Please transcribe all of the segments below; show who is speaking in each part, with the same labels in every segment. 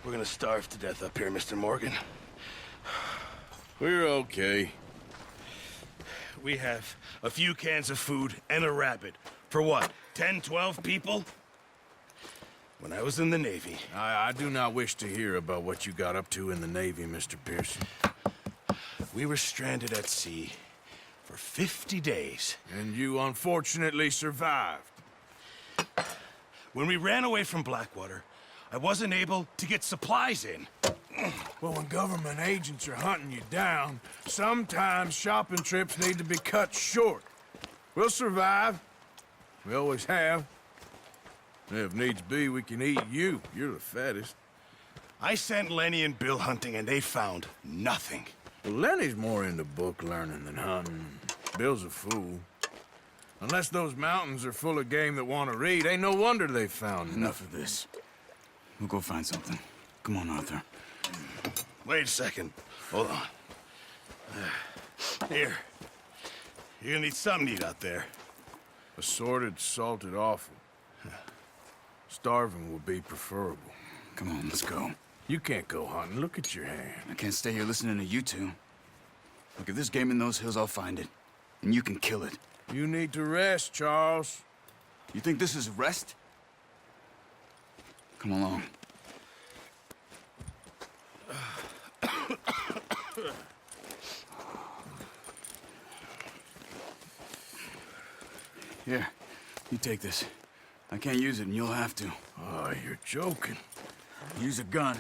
Speaker 1: We're gonna starve to death up here, Mr. Morgan.
Speaker 2: We're okay.
Speaker 1: We have a few cans of food and a rabbit. For what, 10, 12 people? When I was in the Navy...
Speaker 2: I do not wish to hear about what you got up to in the Navy, Mr. Pearson.
Speaker 1: We were stranded at sea for 50 days.
Speaker 2: And you unfortunately survived.
Speaker 1: When we ran away from Blackwater, I wasn't able to get supplies in.
Speaker 2: Well, when government agents are hunting you down, sometimes shopping trips need to be cut short. We'll survive. We always have. If needs be, we can eat you. You're the fattest.
Speaker 1: I sent Lenny and Bill hunting, and they found nothing.
Speaker 2: Well, Lenny's more into book learning than hunting. Bill's a fool. Unless those mountains are full of game that want to read, ain't no wonder they found
Speaker 3: Enough of this. We'll go find something. Come on, Arthur.
Speaker 1: Wait a second. Hold on. Here. You're gonna need something to eat out there.
Speaker 2: Assorted, salted offal. Starving will be preferable.
Speaker 3: Come on, let's go.
Speaker 2: You can't go hunting. Look at your hand.
Speaker 3: I can't stay here listening to you two. Look, if there's game in those hills, I'll find it. And you can kill it.
Speaker 2: You need to rest, Charles.
Speaker 3: You think this is rest? Come along. Here, you take this. I can't use it, and you'll have to.
Speaker 2: Oh, you're joking.
Speaker 3: Use a gun,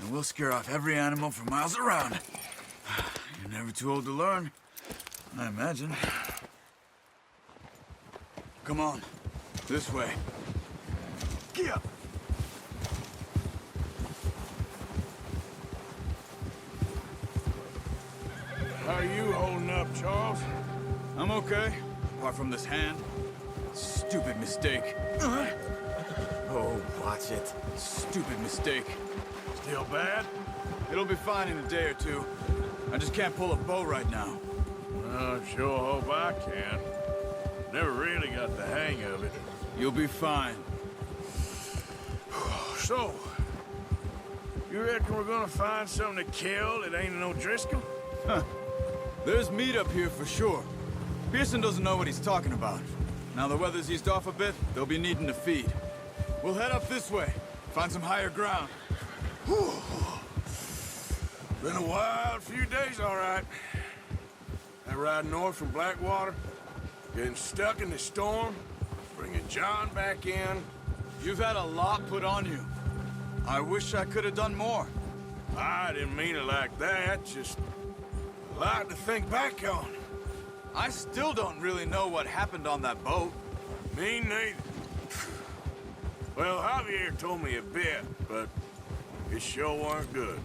Speaker 3: and we'll scare off every animal for miles around. You're never too old to learn, I imagine. Come on, this way. Get up!
Speaker 2: How are you holding up, Charles?
Speaker 3: I'm okay, apart from this hand. Stupid mistake. Oh, watch it. Stupid mistake.
Speaker 2: Still bad?
Speaker 3: It'll be fine in a day or two. I just can't pull a bow right now.
Speaker 2: I sure hope I can. Never really got the hang of it.
Speaker 3: You'll be fine.
Speaker 2: So, you reckon we're gonna find something to kill that ain't no Driscoll?
Speaker 3: Huh. There's meat up here for sure. Pearson doesn't know what he's talking about. Now the weather's eased off a bit, they'll be needing to feed. We'll head up this way, find some higher ground.
Speaker 2: Whew. Been a wild few days, all right. That ride north from Blackwater, getting stuck in the storm, bringing John back in.
Speaker 3: You've had a lot put on you. I wish I could have done more.
Speaker 2: I didn't mean it like that, just a lot to think back on.
Speaker 3: I still don't really know what happened on that boat.
Speaker 2: Me neither. Well, Javier told me a bit, but it sure weren't good.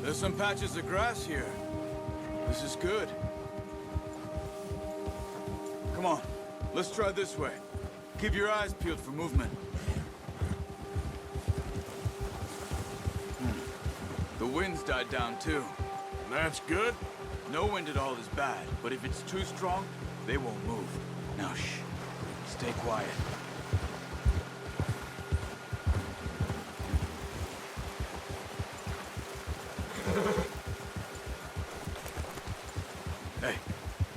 Speaker 3: There's some patches of grass here. This is good. Come on, let's try this way. Keep your eyes peeled for movement. The wind's died down too.
Speaker 2: That's good.
Speaker 3: No wind at all is bad, but if it's too strong, they won't move. Now shh, stay quiet. Hey,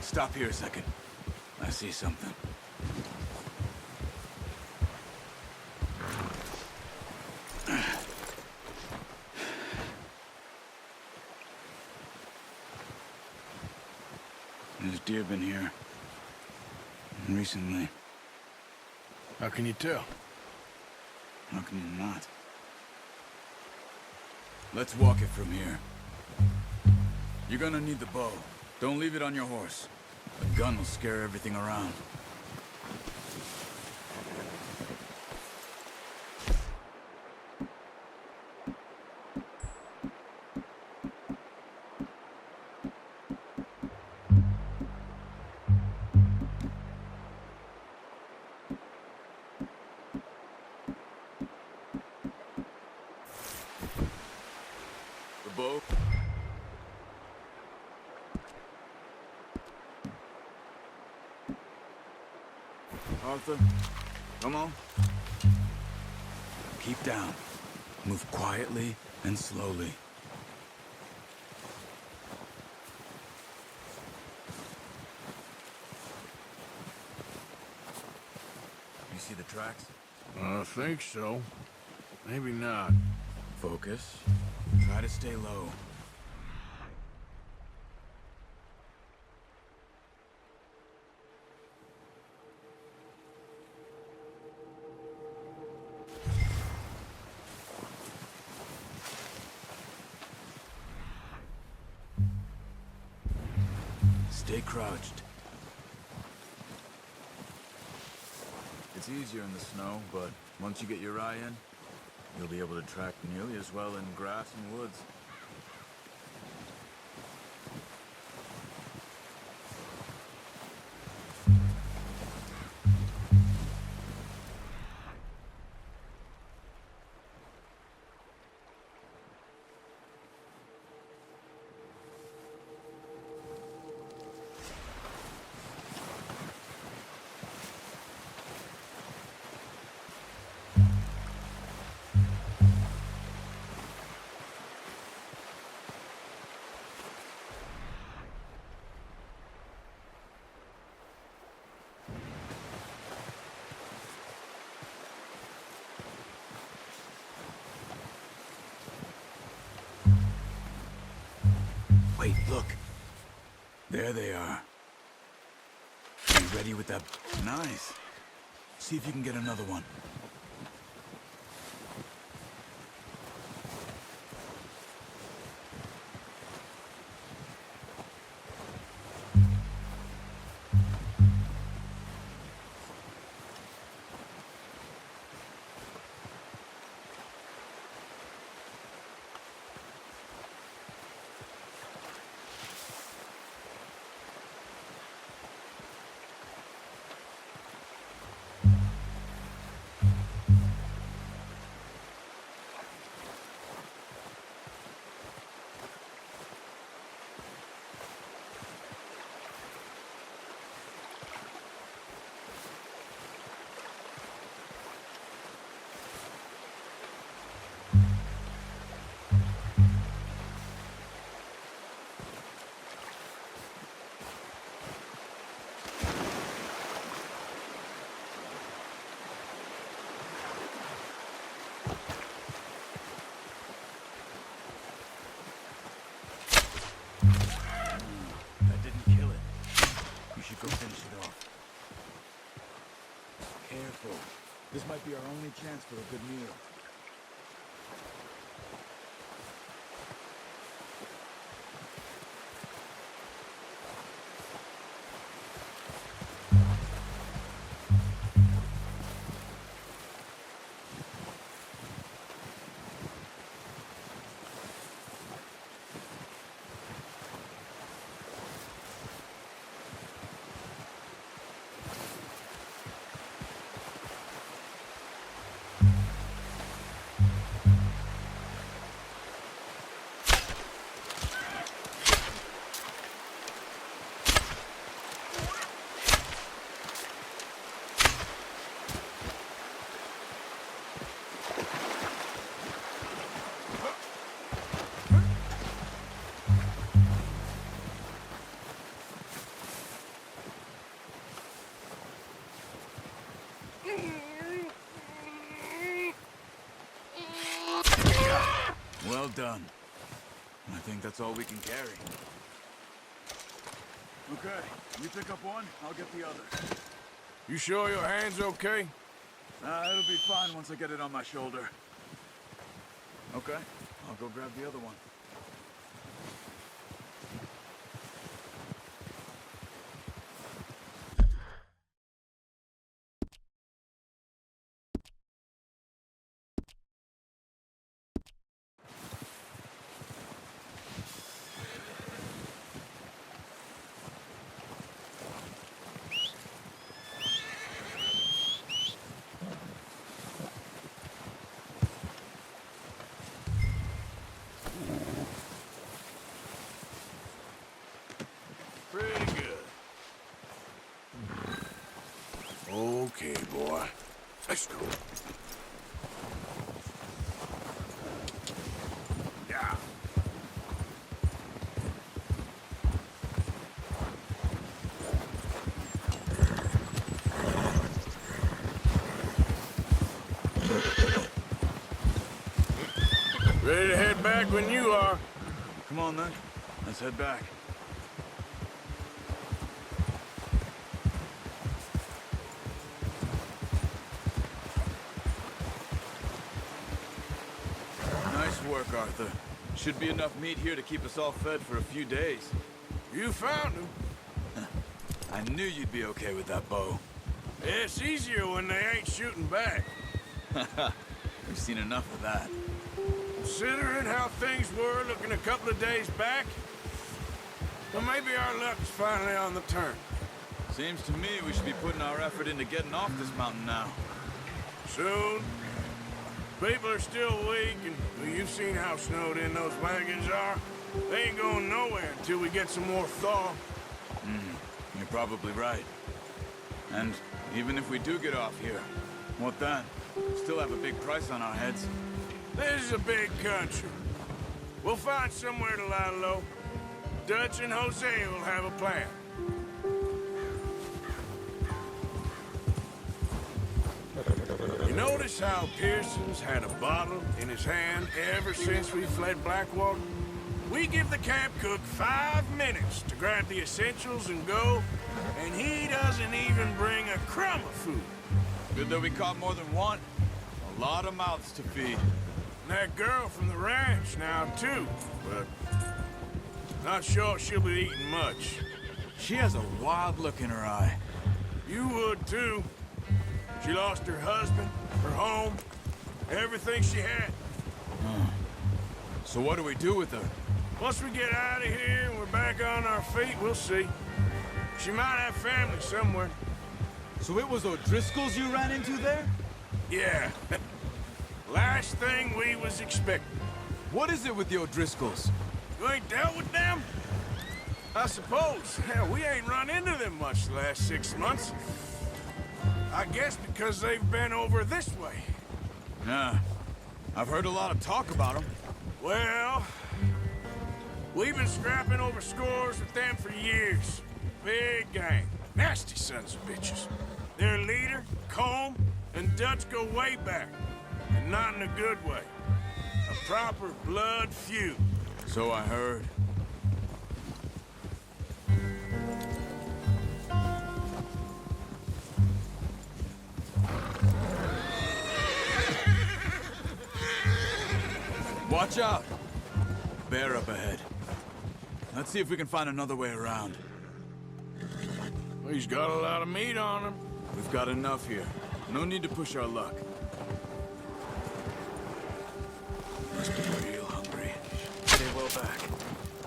Speaker 3: stop here a second. I see something. There's deer been here. Recently.
Speaker 2: How can you tell?
Speaker 3: How can you not? Let's walk it from here. You're gonna need the bow. Don't leave it on your horse. A gun will scare everything around. The bow. Arthur, come on. Keep down. Move quietly and slowly. You see the tracks?
Speaker 2: I think so. Maybe not.
Speaker 3: Focus. Try to stay low. Stay crouched. It's easier in the snow, but once you get your eye in, you'll be able to track nearly as well in grass and woods. Wait, look. There they are. You ready with that? Nice. See if you can get another one. Go finish it off. Careful. This might be our only chance for a good meal. Well done. I think that's all we can carry. Okay, you pick up one, I'll get the other.
Speaker 2: You sure your hand's okay?
Speaker 3: It'll be fine once I get it on my shoulder. Okay, I'll go grab the other one.
Speaker 2: Pretty good. Okay, boy. Let's go. Yeah. Ready to head back when you are.
Speaker 3: Come on, then. Let's head back. Nice work, Arthur. Should be enough meat here to keep us all fed for a few days.
Speaker 2: You found him.
Speaker 3: I knew you'd be okay with that bow.
Speaker 2: It's easier when they ain't shooting back.
Speaker 3: We've seen enough of that.
Speaker 2: Considering how things were looking a couple of days back, well, maybe our luck's finally on the turn.
Speaker 3: Seems to me we should be putting our effort into getting off this mountain now.
Speaker 2: Soon. People are still weak, and well, you've seen how snowed in those wagons are. They ain't going nowhere until we get some more thaw.
Speaker 3: You're probably right. And even if we do get off here, what then? We still have a big price on our heads.
Speaker 2: This is a big country. We'll find somewhere to lie low. Dutch and Jose will have a plan. You notice how Pearson's had a bottle in his hand ever since we fled Blackwater? We give the camp cook 5 minutes to grab the essentials and go, and he doesn't even bring a crumb of food.
Speaker 3: Good that we caught more than one. A lot of mouths to feed.
Speaker 2: And that girl from the ranch now, too, but not sure she'll be eating much.
Speaker 3: She has a wild look in her eye.
Speaker 2: You would, too. She lost her husband, her home, everything she had.
Speaker 3: So what do we do with her?
Speaker 2: Once we get out of here and we're back on our feet, we'll see. She might have family somewhere.
Speaker 3: So it was O'Driscoll's you ran into there?
Speaker 2: Yeah. Last thing we was expecting.
Speaker 3: What is it with the O'Driscolls?
Speaker 2: You ain't dealt with them? I suppose. Hell, we ain't run into them much the last 6 months. I guess because they've been over this way.
Speaker 3: Yeah. I've heard a lot of talk about them.
Speaker 2: Well, we've been scrapping over scores with them for years. Big gang. Nasty sons of bitches. Their leader, Combe, and Dutch go way back. And not in a good way. A proper blood feud.
Speaker 3: So I heard. Watch out! Bear up ahead. Let's see if we can find another way around.
Speaker 2: He's got a lot of meat on him.
Speaker 3: We've got enough here. No need to push our luck. Must be real hungry. Stay well back.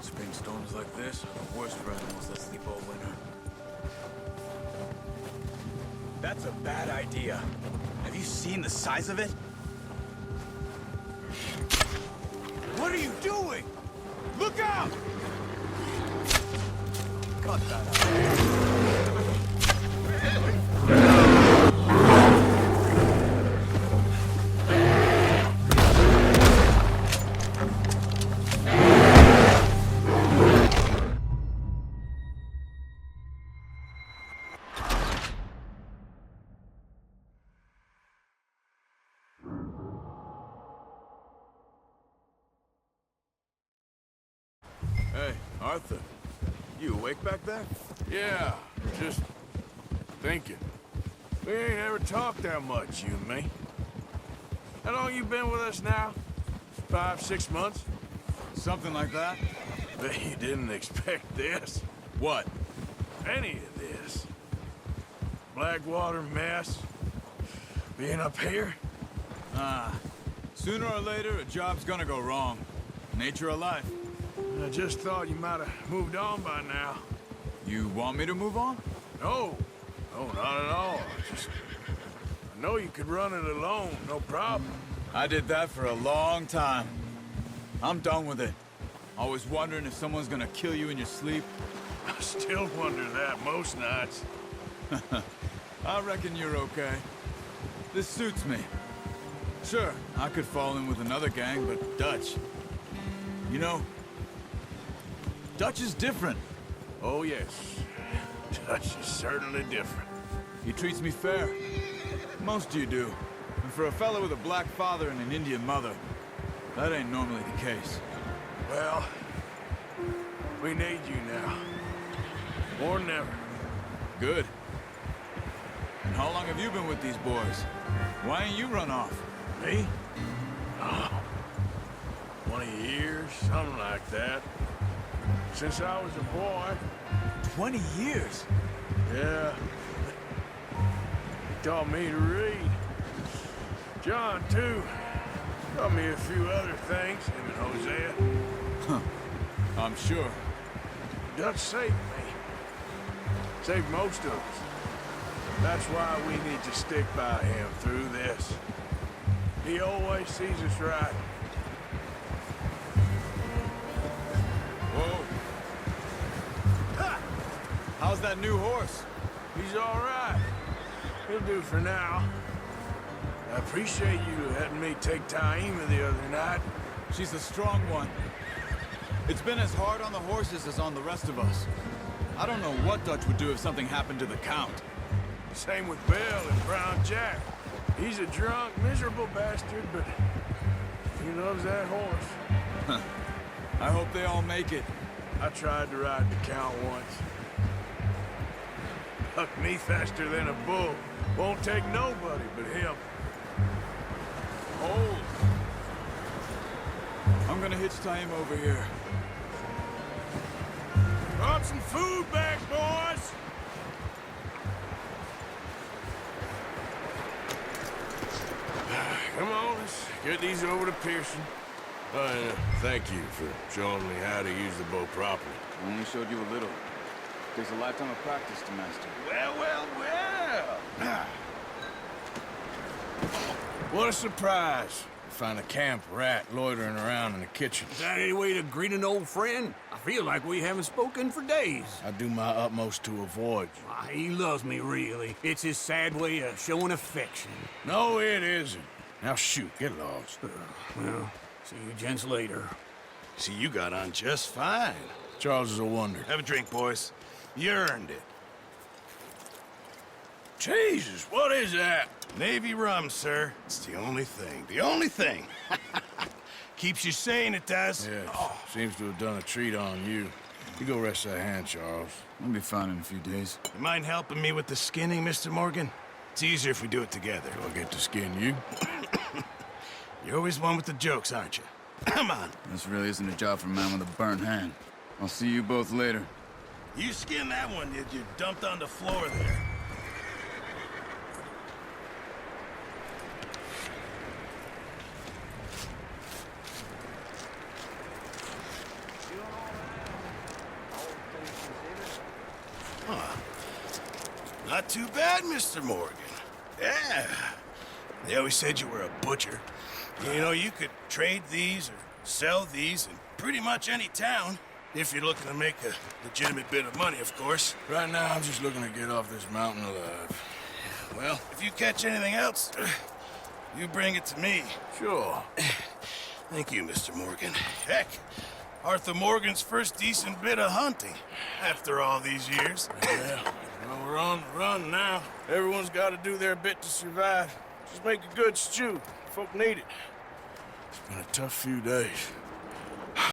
Speaker 3: Spring storms like this are the worst for animals that sleep all winter.
Speaker 4: That's a bad idea. Have you seen the size of it?
Speaker 3: What are you doing? Look out!
Speaker 4: Cut that out.
Speaker 3: Hey, Arthur. You awake back there?
Speaker 2: Yeah, just thinking. We ain't ever talked that much, you and me. How long you been with us now? 5, 6 months.
Speaker 3: Something like that?
Speaker 2: Bet you didn't expect this.
Speaker 3: What?
Speaker 2: Any of this. Blackwater mess. Being up here.
Speaker 3: Sooner or later, a job's gonna go wrong. Nature of life.
Speaker 2: I just thought you might have moved on by now.
Speaker 3: You want me to move on?
Speaker 2: No. No, not at all. I know you could run it alone, no problem.
Speaker 3: I did that for a long time. I'm done with it. Always wondering if someone's gonna kill you in your sleep.
Speaker 2: I still wonder that most nights.
Speaker 3: I reckon you're okay. This suits me. Sure, I could fall in with another gang, but Dutch... You know, Dutch is different.
Speaker 2: Oh, yes. Dutch is certainly different.
Speaker 3: He treats me fair. Most of you do. And for a fellow with a black father and an Indian mother, that ain't normally the case.
Speaker 2: Well, we need you now. More than ever.
Speaker 3: Good. And how long have you been with these boys? Why ain't you run off?
Speaker 2: Me? Oh, 20 years, something like that. Since I was a boy.
Speaker 3: 20 years?
Speaker 2: Yeah. He taught me to read. John, too. Taught me a few other things, him and Hosea.
Speaker 3: Huh. I'm sure.
Speaker 2: Dutch saved me. Saved most of us. That's why we need to stick by him through this. He always sees us right.
Speaker 3: Whoa. Ha! How's that new horse?
Speaker 2: He's all right. He'll do for now. I appreciate you letting me take Taima the other night.
Speaker 3: She's a strong one. It's been as hard on the horses as on the rest of us. I don't know what Dutch would do if something happened to the Count.
Speaker 2: Same with Bill and Brown Jack. He's a drunk, miserable bastard, but he loves that horse.
Speaker 3: I hope they all make it.
Speaker 2: I tried to ride the Count once. Hucked me faster than a bull. Won't take nobody but him.
Speaker 3: Hold. I'm gonna hitch Taima over here.
Speaker 2: Brought some food back, boys! Come on, let's get these over to Pearson. Thank you for showing me how to use the bow properly.
Speaker 4: I only showed you a little. Takes a lifetime of practice to master.
Speaker 2: Well. What a surprise. Find a camp rat loitering around in the kitchen.
Speaker 5: Is that any way to greet an old friend? I feel like we haven't spoken for days.
Speaker 2: I do my utmost to avoid you.
Speaker 5: Why, he loves me, really. It's his sad way of showing affection.
Speaker 2: No, it isn't. Now shoot, get lost.
Speaker 5: Well, see you gents later.
Speaker 1: See, you got on just fine.
Speaker 2: Charles is a wonder.
Speaker 1: Have a drink, boys. You earned it.
Speaker 2: Jesus, what is that?
Speaker 1: Navy rum, sir. It's the only thing. The only thing. Keeps you sane, it does.
Speaker 2: Yeah, seems to have done a treat on you. You go rest that hand, Charles.
Speaker 3: I'll be fine in a few days.
Speaker 1: You mind helping me with the skinning, Mr. Morgan? It's easier if we do it together.
Speaker 2: Do I get to skin you?
Speaker 1: You're always one with the jokes, aren't you? Come on.
Speaker 3: This really isn't a job for a man with a burnt hand. I'll see you both later.
Speaker 1: You skinned that one, did you? Dumped on the floor there. Not too bad, Mr. Morgan. Yeah. They always said you were a butcher. You know, you could trade these or sell these in pretty much any town. If you're looking to make a legitimate bit of money, of course.
Speaker 2: Right now, I'm just looking to get off this mountain alive.
Speaker 1: Well, if you catch anything else, you bring it to me.
Speaker 2: Sure.
Speaker 1: Thank you, Mr. Morgan. Heck, Arthur Morgan's first decent bit of hunting after all these years.
Speaker 2: Yeah, well, we're on the run now. Everyone's got to do their bit to survive. Just make a good stew. Folk need it. It's been a tough few days.